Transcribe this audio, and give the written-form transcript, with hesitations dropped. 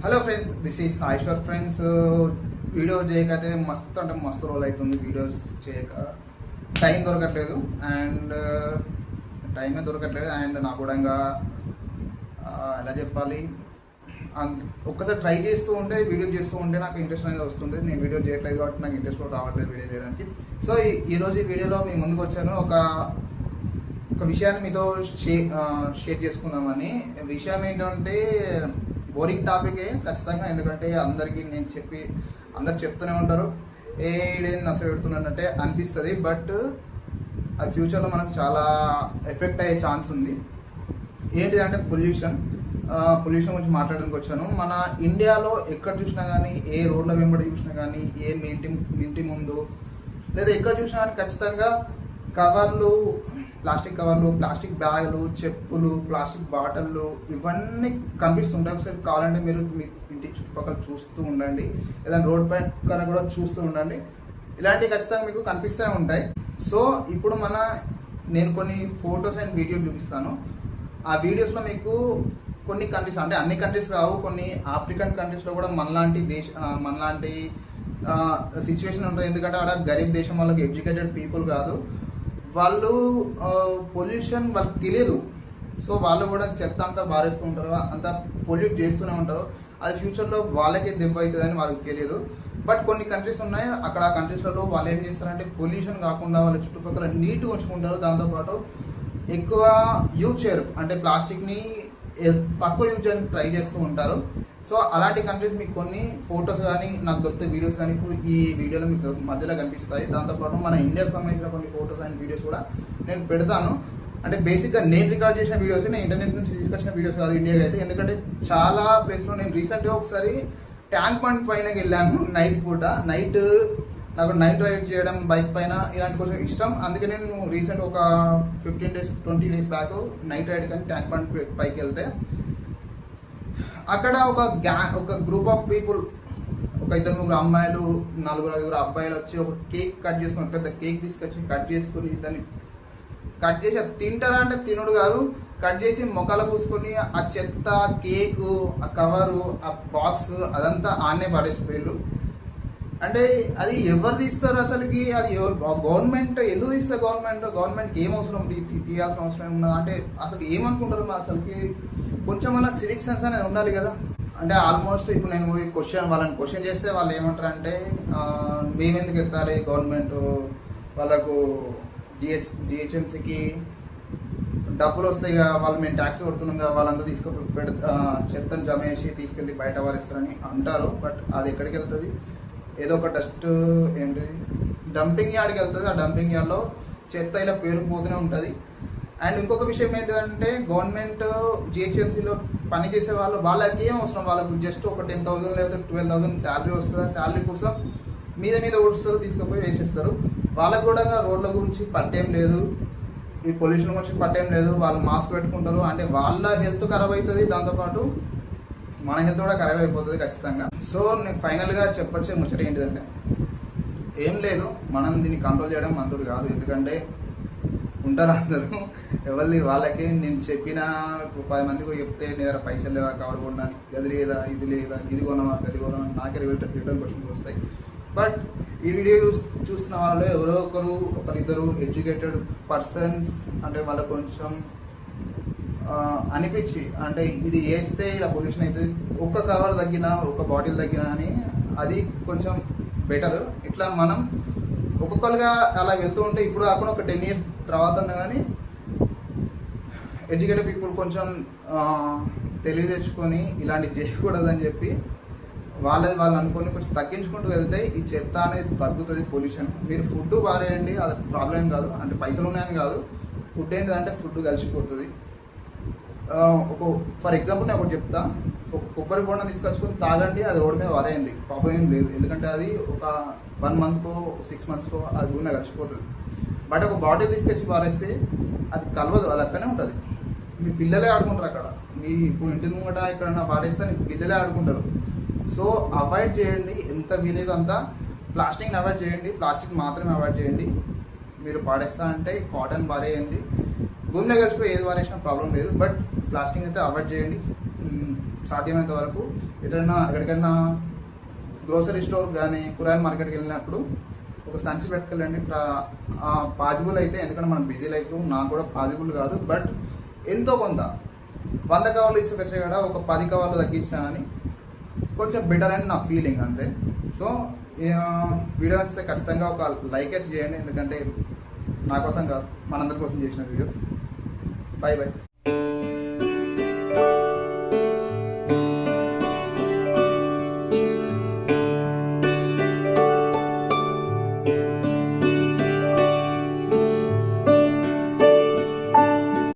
Hello friends, this is Saishwar friends. Video చేయకైతే మస్తు అంటే మస్తు రోజులు అవుతుంది. వీడియోస్ చేయక టైం దొరకట్లేదు అండ్ నాకు కూడా ఇంకా ఎలా చెప్పాలి, ఒక్కసారి ట్రై చేస్తూ ఉంటే వీడియో చేస్తూ ఉంటే నాకు ఇంట్రెస్ట్ అనేది వస్తుంది. నేను వీడియో చేయట్లేదు కాబట్టి నాకు ఇంట్రెస్ట్ కూడా రావట్లేదు వీడియో చేయడానికి. సో ఈరోజు ఈ వీడియోలో మీ ముందుకు వచ్చాను. ఒక విషయాన్ని మీతో షేర్ చేసుకుందామని. విషయం ఏంటంటే బోరింగ్ టాపికే ఖచ్చితంగా, ఎందుకంటే అందరికీ అందరు చెప్తూనే ఉంటారు ఏడేది నష్టం పెడుతున్నట్టే అనిపిస్తుంది. బట్ అది ఫ్యూచర్లో మనకు చాలా ఎఫెక్ట్ అయ్యే ఛాన్స్ ఉంది. ఏంటిదంటే పొల్యూషన్ గురించి మాట్లాడడానికి వచ్చాను. మన ఇండియాలో ఎక్కడ చూసినా కానీ, ఏ రోడ్ల వెంబడి చూసినా కానీ, ఏ ఇంటి ముందు లేదా ఎక్కడ చూసినా కానీ ఖచ్చితంగా కవర్లు, ప్లాస్టిక్ కవర్లు, ప్లాస్టిక్ బ్యాగులు, చెప్పులు, ప్లాస్టిక్ బాటిళ్ళు ఇవన్నీ కనిపిస్తుంటాయి. ఒకసారి కావాలంటే మీరు మీ ఇంటి చుట్టుపక్కల చూస్తూ ఉండండి, ఏదైనా రోడ్ పైన కూడా చూస్తూ ఉండండి. ఇలాంటివి ఖచ్చితంగా మీకు కనిపిస్తూనే ఉంటాయి. సో ఇప్పుడు నేను కొన్ని ఫొటోస్ అండ్ వీడియోస్ చూపిస్తాను. ఆ వీడియోస్లో మీకు కొన్ని కంట్రీస్, అంటే అన్ని కంట్రీస్ కావు, కొన్ని ఆఫ్రికన్ కంట్రీస్లో కూడా మనలాంటి సిచ్యువేషన్ ఉంటుంది. ఎందుకంటే అక్కడ గరీబ్ దేశం, వాళ్ళకి ఎడ్యుకేటెడ్ పీపుల్ కాదు, వాళ్ళు పొల్యూషన్ వాళ్ళకి తెలియదు. సో వాళ్ళు కూడా చెత్త అంతా బారేస్తూ ఉంటారు, అంతా పొల్యూట్ చేస్తూనే ఉంటారు. అది ఫ్యూచర్లో వాళ్ళకే దెబ్బ అవుతుందని వాళ్ళకి తెలియదు. బట్ కొన్ని కంట్రీస్ ఉన్నాయి, అక్కడ ఆ కంట్రీస్లలో వాళ్ళు ఏం చేస్తారంటే పొల్యూషన్ కాకుండా వాళ్ళ చుట్టుపక్కల నీట్గా ఉంచుకుంటారు. దాంతోపాటు ఎక్కువ యూజ్ చేయరు, అంటే ప్లాస్టిక్ని తక్కువ యూజ్ చేయడానికి ట్రై చేస్తూ ఉంటారు. సో అలాంటి కంట్రీస్ మీకు కొన్ని ఫొటోస్ కానీ నాకు దొరికితే వీడియోస్ కానీ ఇప్పుడు ఈ వీడియోలో మీకు మధ్యలో కనిపిస్తాయి. దాంతోపాటు మన ఇండియాకి సంబంధించిన కొన్ని ఫొటోస్ అండ్ వీడియోస్ కూడా నేను పెడతాను. అంటే బేసిక్గా నేను రికార్డ్ చేసిన వీడియోస్, నేను ఇంటర్నెట్ నుంచి తీసుకొచ్చిన వీడియోస్ కాదు ఇండియాకి అయితే. ఎందుకంటే చాలా ప్లేస్లో నేను రీసెంట్గా ఒకసారి ట్యాంక్ బండ్ పైన వెళ్ళాను నైట్ పూట. నాకు నైట్ రైడ్ చేయడం బైక్ పైన ఇలాంటి కొంచెం ఇష్టం. అందుకే నేను రీసెంట్ ఒక 20 డేస్ బ్యాక్ నైట్ రైడ్ కానీ ట్యాంక్ బండ్ పైకి వెళ్తే అక్కడ ఒక గ్రూప్ ఆఫ్ పీపుల్, ఒక 2-3 అమ్మాయిలు, 4-5 అబ్బాయిలు వచ్చి ఒక కేక్ కట్ చేసుకుని, పెద్ద కేక్ తీసుకొచ్చి కట్ చేసుకుని దాన్ని కట్ చేసి అది తింటారా అంటే తినుడు కాదు, కట్ చేసి మొక్కలు పూసుకొని ఆ చెత్త, కేకు, ఆ కవరు, ఆ బాక్స్ అదంతా ఆనే పడేసిపోయారు. అంటే అది ఎవరు తీస్తారు అసలుకి? అది గవర్నమెంట్ ఎందుకు తీస్తారు? గవర్నమెంట్కి ఏం అవసరం తీయాల్సిన అవసరం ఉన్నది? అంటే అసలు ఏమనుకుంటారు అసలుకి? కొంచెం అలా సివిక్ సెన్స్ అనేది ఉండాలి కదా. అంటే ఆల్మోస్ట్ ఇప్పుడు నేను వాళ్ళని క్వశ్చన్ చేస్తే వాళ్ళు ఏమంటారు అంటే, మేమెందుకు ఎత్తాలి, గవర్నమెంట్ వాళ్ళకు జిహెచ్ఎంసీకి డబ్బులు వస్తాయి కదా, వాళ్ళు మేము ట్యాక్స్ కొడుతున్నాం కదా, వాళ్ళంతా చెత్తను జమ చేసి తీసుకెళ్ళి బయట వారిస్తారని అంటారు. బట్ అది ఎక్కడికి వెళ్తుంది? ఏదో ఒక డస్ట్ డంపింగ్ యార్డ్కి వెళ్తుంది. ఆ డంపింగ్ యార్డ్లో చెత్త ఇలా పేరుకుపోతూనే ఉంటుంది. అండ్ ఇంకొక విషయం ఏంటంటే, గవర్నమెంట్ జిహెచ్ఎంసీలో పనిచేసే వాళ్ళకి ఏం అవసరం? వాళ్ళకు జస్ట్ ఒక 10,000 లేదా 12,000 శాలరీ వస్తుంది. ఆ శాలరీ కోసం మీద ఓడుస్తారు, తీసుకుపోయి వేసేస్తారు. వాళ్ళకు కూడా రోడ్ల గురించి పట్టేం లేదు, ఈ పొల్యూషన్ గురించి పట్టేం లేదు. వాళ్ళు మాస్క్ పెట్టుకుంటారు, అంటే వాళ్ళ హెల్త్ ఖరాబ్ అవుతుంది, దాంతోపాటు మన హెల్త్ కూడా ఖరాబ్ అయిపోతుంది ఖచ్చితంగా. సో నేను ఫైనల్గా చెప్పొచ్చే ముచ్చట ఏంటిదంటే, ఏం లేదు, మనం దీన్ని కంట్రోల్ చేయడం మందుడు కాదు. ఎందుకంటే ఉంటారు అందరూ ఎవరిది వాళ్ళకి. నేను చెప్పిన 10 మందికి చెప్తే నీ దగ్గర పైసలు లేవా కవర్ కొనడానికి, గది లేదా, ఇది లేదా, ఇది కొనవా, గది కొనవా, నాకే రిటర్న్ క్వశ్చన్స్ వస్తాయి. బట్ ఈ వీడియో చూస్తున్న వాళ్ళు ఎవరో ఒకరిద్దరు ఎడ్యుకేటెడ్ పర్సన్స్, అంటే వాళ్ళకు కొంచెం అనిపించి, అంటే ఇది వేస్తే ఇలా పొల్యూషన్ అవుతుంది, ఒక్క కవర్ తగ్గినా, ఒక బాటిల్ తగ్గినా అని, అది కొంచెం బెటర్. ఇట్లా మనం ఒక్కొక్కరుగా అలా వెళ్తూ ఉంటే, ఇప్పుడు కాకుండా ఒక 10 years తర్వాత కానీ ఎడ్యుకేటెడ్ పీపుల్ కొంచెం తెలివి తెచ్చుకొని ఇలాంటివి చేయకూడదని చెప్పి వాళ్ళు అనుకొని కొంచెం తగ్గించుకుంటూ వెళ్తే ఈ చెత్త అనేది తగ్గుతుంది, పొల్యూషన్. మీరు ఫుడ్ పారేయండి, అది ప్రాబ్లం కాదు. అంటే పైసలు ఉన్నాయని కాదు, ఫుడ్ ఏంటంటే ఫుడ్ కలిసిపోతుంది. ఫర్ ఎగ్జాంపుల్ నేను ఒకటి చెప్తా, ఒక కొబ్బరి బొండం తీసుకొచ్చుకొని తాగండి, అది ఓడి మీద వారేయండి, ప్రాబ్లం ఏం లేదు. ఎందుకంటే అది ఒక 1 monthకో 6 monthsకో అది కూడా కలిసిపోతుంది. బట్ ఒక బాటిల్ తీసుకొచ్చి పారేస్తే అది కలవదు, అది అక్కడనే ఉంటుంది. మీ పిల్లలే ఆడుకుంటారు అక్కడ. మీ ఇప్పుడు ఇంటి ముంగట ఎక్కడన్నా పాడేస్తే పిల్లలే ఆడుకుంటారు. సో అవాయిడ్ చేయండి, ఎంత వీలైతే అంత ప్లాస్టిక్ని అవాయిడ్ చేయండి. ప్లాస్టిక్ మాత్రమే అవాయిడ్ చేయండి. మీరు పాడేస్తా అంటే కాటన్ పారేయండి, భూమిలో కలిసిపోయి ఏది పారేసినా ప్రాబ్లం లేదు. బట్ ప్లాస్టిక్ అయితే అవాయిడ్ చేయండి సాధ్యమైనంత వరకు. ఎక్కడికైనా గ్రోసరీ స్టోర్ కానీ కూరగాయల మార్కెట్కి వెళ్ళినప్పుడు ఒక సంచి పెట్టుకెళ్ళండి. పాసిబుల్ అయితే, ఎందుకంటే మనం బిజీ లైఫ్ నాకు కూడా పాసిబుల్ కాదు, బట్ ఎంతో కొంత 100 కవర్లు ఇసుకొచ్చే కూడా ఒక 10 కవర్లు తగ్గించినా కానీ కొంచెం బెటర్ అని నా ఫీలింగ్ అంతే. సో వీడియో నచ్చితే ఖచ్చితంగా ఒక లైక్ అయితే చేయండి, ఎందుకంటే నా కోసం కాదు మనందరి కోసం చేసిన వీడియో. By by.